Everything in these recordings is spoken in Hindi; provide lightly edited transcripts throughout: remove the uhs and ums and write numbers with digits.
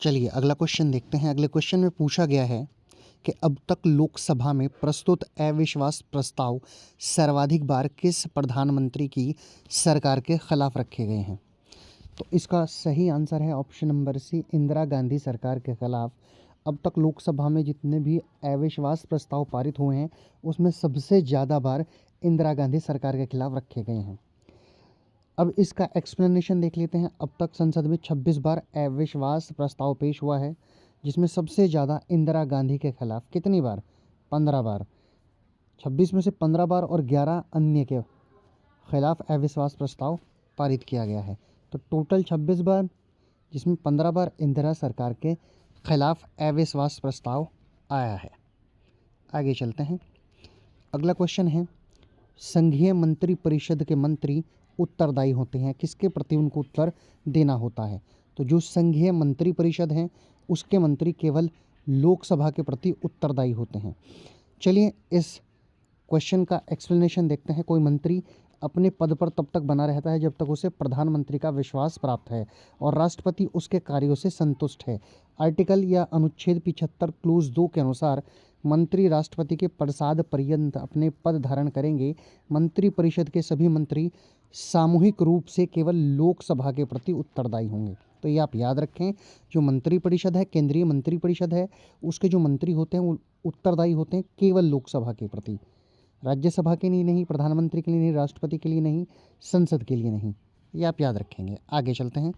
चलिए अगला क्वेश्चन देखते हैं। अगले क्वेश्चन में पूछा गया है कि अब तक लोकसभा में प्रस्तुत अविश्वास प्रस्ताव सर्वाधिक बार किस प्रधानमंत्री की सरकार के खिलाफ रखे गए हैं। तो इसका सही आंसर है option number C, Indira Gandhi सरकार के खिलाफ। अब तक लोकसभा में जितने भी अविश्वास प्रस्ताव पारित हुए हैं उसमें सबसे ज़्यादा बार इंदिरा गांधी सरकार के खिलाफ रखे गए हैं। अब इसका एक्सप्लेनेशन देख लेते हैं। अब तक संसद में 26 बार अविश्वास प्रस्ताव पेश हुआ है, जिसमें सबसे ज़्यादा इंदिरा गांधी के खिलाफ कितनी बार? 15 बार। 26 में से 15 बार और 11 अन्य के खिलाफ अविश्वास प्रस्ताव पारित किया गया है। तो टोटल 26 बार, जिसमें 15 बार इंदिरा सरकार के खिलाफ अविश्वास प्रस्ताव आया है। आगे चलते हैं। अगला क्वेश्चन है, संघीय मंत्री परिषद के मंत्री उत्तरदायी होते हैं, किसके प्रति उनको उत्तर देना होता है? तो जो संघीय मंत्री परिषद है उसके मंत्री केवल लोकसभा के प्रति उत्तरदायी होते हैं। चलिए इस क्वेश्चन का एक्सप्लेनेशन देखते हैं। कोई मंत्री अपने पद पर तब तक बना रहता है जब तक उसे प्रधानमंत्री का विश्वास प्राप्त है और राष्ट्रपति उसके कार्यों से संतुष्ट है। आर्टिकल या अनुच्छेद 75 क्लूज 2 के अनुसार मंत्री राष्ट्रपति के प्रसाद पर्यंत अपने पद धारण करेंगे। मंत्री परिषद के सभी मंत्री सामूहिक रूप से केवल लोकसभा के प्रति उत्तरदायी होंगे। तो ये आप याद रखें, जो मंत्री परिषद है, केंद्रीय मंत्री परिषद है, उसके जो मंत्री होते हैं वो उत्तरदायी होते हैं केवल लोकसभा के प्रति, राज्यसभा के लिए नहीं, प्रधानमंत्री के लिए नहीं, राष्ट्रपति के लिए नहीं, संसद के लिए नहीं। ये आप याद रखेंगे। आगे चलते हैं।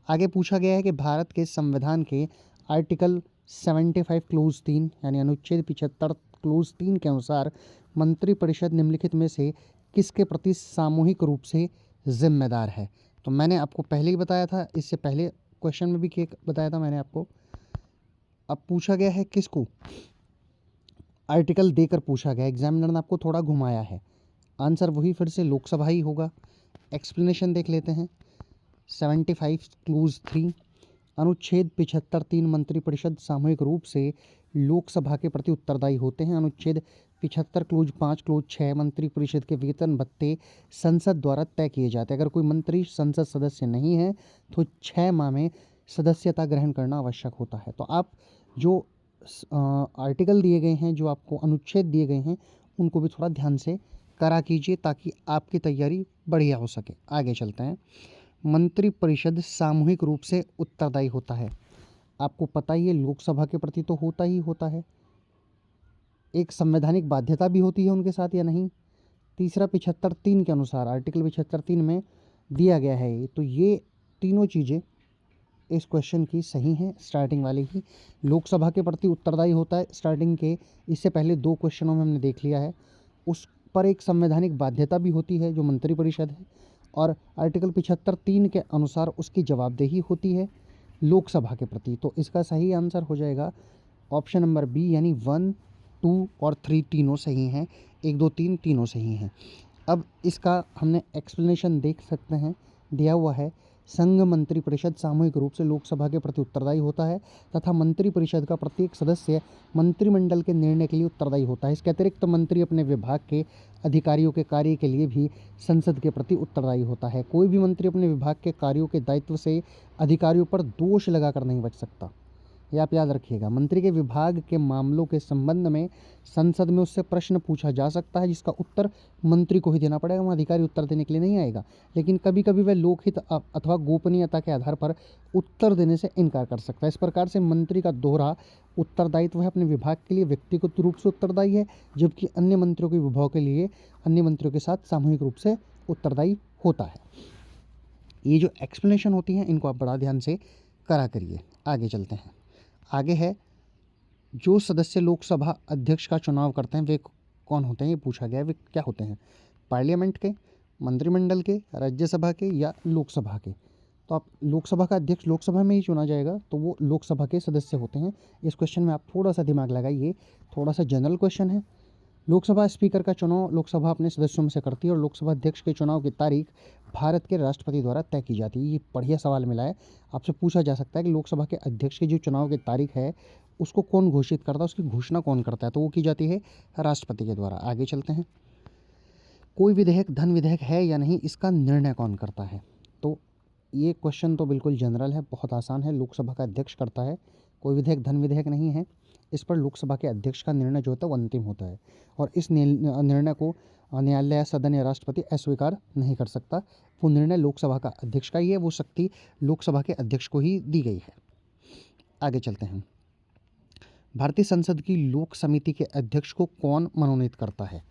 आगे पूछा गया है कि भारत के संविधान के आर्टिकल 75 क्लोज 3 यानी अनुच्छेद 75 क्लोज 3 के अनुसार मंत्रिपरिषद निम्नलिखित में से किसके प्रति सामूहिक रूप से जिम्मेदार है? तो मैंने आपको पहले ही बताया था, इससे पहले क्वेश्चन में भी बताया था मैंने आपको। अब पूछा गया है किसको, आर्टिकल देकर पूछा गया, एग्जामिनर ने आपको थोड़ा घुमाया है। आंसर वही फिर से लोकसभा ही होगा। एक्सप्लेनेशन देख लेते हैं। 75 क्लूज 3 अनुच्छेद 75 3 मंत्रिपरिषद सामूहिक रूप से लोकसभा के प्रति उत्तरदायी होते हैं। अनुच्छेद 75 क्लूज 5 क्लूज 6 मंत्रिपरिषद के वेतन भत्ते संसद द्वारा तय किए जाते हैं। अगर कोई मंत्री संसद सदस्य नहीं है तो 6 माह में सदस्यता ग्रहण करना आवश्यक होता है। तो आप जो आर्टिकल दिए गए हैं, जो आपको अनुच्छेद दिए गए हैं, उनको भी थोड़ा ध्यान से करा कीजिए ताकि आपकी तैयारी बढ़िया हो सके। आगे चलते हैं। मंत्रिपरिषद सामूहिक रूप से उत्तरदायी होता है। आपको पता ही है लोकसभा के प्रति तो होता ही होता है, एक संवैधानिक बाध्यता भी होती है उनके साथ या नहीं। तीसरा 75 3 के अनुसार, आर्टिकल 75 3 में दिया गया है ये। तो ये तीनों चीज़ें इस क्वेश्चन की सही है। स्टार्टिंग वाली ही लोकसभा के प्रति उत्तरदायी होता है, स्टार्टिंग के इससे पहले 2 क्वेश्चनों में हमने देख लिया है। उस पर एक संवैधानिक बाध्यता भी होती है जो मंत्रिपरिषद है, और आर्टिकल 75 3 के अनुसार उसकी जवाबदेही होती है लोकसभा के प्रति। तो इसका सही आंसर हो जाएगा ऑप्शन नंबर बी, यानी 1 2 और 3 तीनों सही हैं। 1 2 3 तीनों सही हैं। अब इसका हमने एक्सप्लेनेशन देख सकते हैं, दिया हुआ है। संघ मंत्रिपरिषद सामूहिक रूप से लोकसभा के प्रति उत्तरदायी होता है तथा मंत्रिपरिषद का प्रत्येक सदस्य मंत्रिमंडल के निर्णय के लिए उत्तरदायी होता है। इसके अतिरिक्त मंत्री अपने विभाग के अधिकारियों के कार्य के लिए भी संसद के प्रति उत्तरदायी होता है। कोई भी मंत्री अपने विभाग के कार्यों के दायित्व से अधिकारियों पर दोष लगाकर नहीं बच सकता। ये आप याद रखिएगा। मंत्री के विभाग के मामलों के संबंध में संसद में उससे प्रश्न पूछा जा सकता है जिसका उत्तर मंत्री को ही देना पड़ेगा, वहाँ अधिकारी उत्तर देने के लिए नहीं आएगा। लेकिन कभी कभी वह लोकहित अथवा गोपनीयता के आधार पर उत्तर देने से इनकार कर सकता है। इस प्रकार से मंत्री का दोहरा उत्तरदायित्व है, अपने विभाग के लिए व्यक्तिगत रूप से उत्तरदायी है, जबकि अन्य मंत्रियों के विभाग के लिए अन्य मंत्रियों के साथ सामूहिक रूप से उत्तरदायी होता है। ये जो एक्सप्लेनेशन होती हैं इनको आप बड़ा ध्यान से करा करिए। आगे चलते हैं। आगे है, जो सदस्य लोकसभा अध्यक्ष का चुनाव करते हैं वे कौन होते हैं? ये पूछा गया है। वे क्या होते हैं? पार्लियामेंट के, मंत्रिमंडल के, राज्यसभा के या लोकसभा के? तो आप लोकसभा का अध्यक्ष लोकसभा में ही चुना जाएगा, तो वो लोकसभा के सदस्य होते हैं। इस क्वेश्चन में आप थोड़ा सा दिमाग लगाइए, थोड़ा सा जनरल क्वेश्चन है। लोकसभा स्पीकर का चुनाव लोकसभा अपने सदस्यों में से करती है और लोकसभा अध्यक्ष के चुनाव की तारीख भारत के राष्ट्रपति द्वारा तय की जाती है। ये बढ़िया सवाल मिला है, आपसे पूछा जा सकता है कि लोकसभा के अध्यक्ष की जो चुनाव की तारीख है उसको कौन घोषित करता है, उसकी घोषणा कौन करता है? तो वो की जाती है राष्ट्रपति के द्वारा। आगे चलते हैं। कोई विधेयक धन विधेयक है या नहीं, इसका निर्णय कौन करता है? तो ये क्वेश्चन तो बिल्कुल जनरल है, बहुत आसान है। लोकसभा का अध्यक्ष करता है, कोई विधेयक धन विधेयक नहीं है। इस पर लोकसभा के अध्यक्ष का निर्णय जो होता है वो अंतिम होता है और इस निर्णय को न्यायालय या सदन या राष्ट्रपति अस्वीकार नहीं कर सकता। वो निर्णय लोकसभा का अध्यक्ष का ही है, वो शक्ति लोकसभा के अध्यक्ष को ही दी गई है। आगे चलते हैं। भारतीय संसद की लोक समिति के अध्यक्ष को कौन मनोनीत करता है?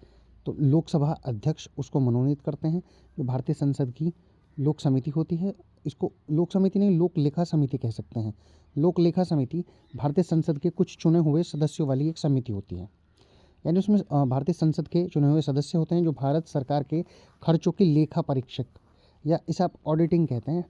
तो लोकसभा अध्यक्ष उसको मनोनीत करते हैं। जो भारतीय संसद की लोक समिति होती है, इसको लोक समिति नहीं, लोक लेखा समिति कह सकते हैं। लोक लेखा समिति भारतीय संसद के कुछ चुने हुए सदस्यों वाली एक समिति होती है। यानी उसमें भारतीय संसद के चुने हुए सदस्य होते हैं जो भारत सरकार के खर्चों की लेखा परीक्षक या इसे आप ऑडिटिंग कहते हैं,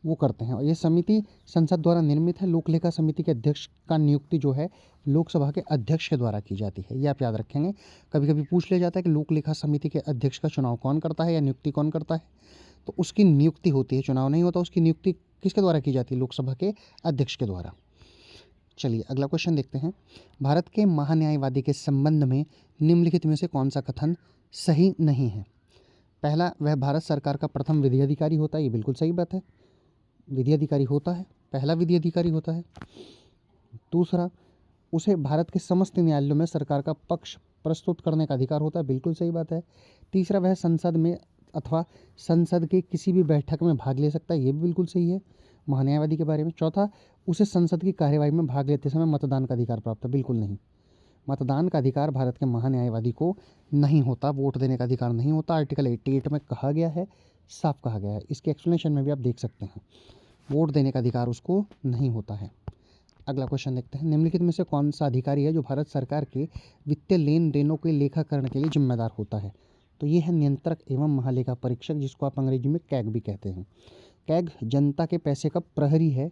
वो करते हैं। और ये समिति संसद द्वारा निर्मित है। लोक लेखा समिति के अध्यक्ष का नियुक्ति जो है लोकसभा के अध्यक्ष के द्वारा की जाती है। ये आप याद रखेंगे। कभी कभी पूछ लिया जाता है कि लोक लेखा समिति के अध्यक्ष का चुनाव कौन करता है या नियुक्ति कौन करता है, तो उसकी नियुक्ति होती है, चुनाव नहीं होता। उसकी नियुक्ति किसके द्वारा की जाती है? लोकसभा के अध्यक्ष के द्वारा। चलिए अगला क्वेश्चन देखते हैं। भारत के महान्यायवादी के संबंध में निम्नलिखित में से कौन सा कथन सही नहीं है? पहला, वह भारत सरकार का प्रथम विधि अधिकारी होता है। ये बिल्कुल सही बात है, विधि अधिकारी होता है, पहला विधि अधिकारी होता है। दूसरा, उसे भारत के समस्त न्यायालयों में सरकार का पक्ष प्रस्तुत करने का अधिकार होता है। बिल्कुल सही बात है। तीसरा, वह संसद में अथवा संसद के किसी भी बैठक में भाग ले सकता है। ये भी बिल्कुल सही है महान्यायवादी के बारे में। चौथा, उसे संसद की कार्यवाही में भाग लेते समय मतदान का अधिकार प्राप्त है। बिल्कुल नहीं, मतदान का अधिकार भारत के महान्यायवादी को नहीं होता, वोट देने का अधिकार नहीं होता। आर्टिकल 88 में कहा गया है, साफ कहा गया है। इसके एक्सप्लेनेशन में भी आप देख सकते हैं, वोट देने का अधिकार उसको नहीं होता है। अगला क्वेश्चन देखते हैं। निम्नलिखित में से कौन सा अधिकारी है जो भारत सरकार के वित्तीय लेन देनों के लेखाकरण के लिए जिम्मेदार होता है? तो ये है नियंत्रक एवं महालेखा परीक्षक, जिसको आप अंग्रेजी में कैग भी कहते हैं। कैग जनता के पैसे का प्रहरी है।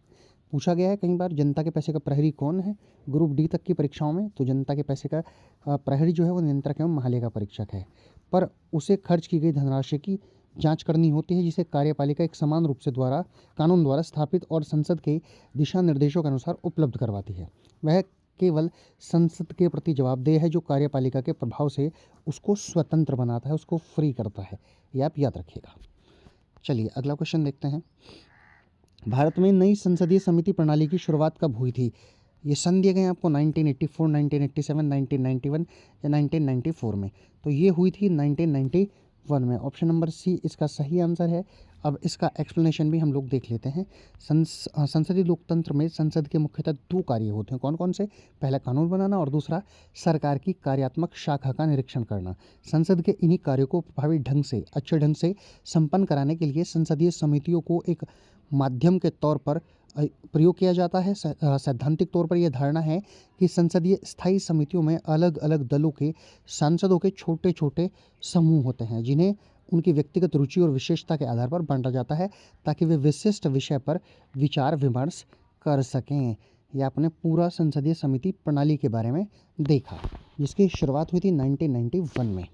पूछा गया है कई बार, जनता के पैसे का प्रहरी कौन है ग्रुप डी तक की परीक्षाओं में? तो जनता के पैसे का प्रहरी जो है वो नियंत्रक एवं महालेखा परीक्षक है। पर उसे खर्च की गई धनराशि की जांच करनी होती है, जिसे कार्यपालिका एक समान रूप से कानून द्वारा स्थापित और संसद के दिशा निर्देशों के अनुसार उपलब्ध करवाती है। वह केवल संसद के प्रति जवाबदेह है, जो कार्यपालिका के प्रभाव से उसको स्वतंत्र बनाता है, उसको फ्री करता है। ये आप याद रखिएगा। चलिए अगला क्वेश्चन देखते हैं। भारत में नई संसदीय समिति प्रणाली की शुरुआत कब हुई थी? ये सन दिए गए हैं आपको 1984, 1987, 1991 या 1994 में। तो ये हुई थी 1991 में। ऑप्शन नंबर सी इसका सही आंसर है। अब इसका एक्सप्लेनेशन भी हम लोग देख लेते हैं। संसदीय लोकतंत्र में संसद के मुख्यतः दो कार्य होते हैं। कौन कौन से? पहला कानून बनाना और दूसरा सरकार की कार्यात्मक शाखा का निरीक्षण करना। संसद के इन्हीं कार्यों को प्रभावी ढंग से, अच्छे ढंग से संपन्न कराने के लिए संसदीय समितियों को एक माध्यम के तौर पर प्रयोग किया जाता है। सैद्धांतिक तौर पर यह धारणा है कि संसदीय स्थायी समितियों में अलग अलग दलों के सांसदों के छोटे छोटे समूह होते हैं, जिन्हें उनकी व्यक्तिगत रुचि और विशेषता के आधार पर बांटा जाता है, ताकि वे विशिष्ट विषय पर विचार विमर्श कर सकें। यह आपने पूरा संसदीय समिति प्रणाली के बारे में देखा, जिसकी शुरुआत हुई थी 1991 में।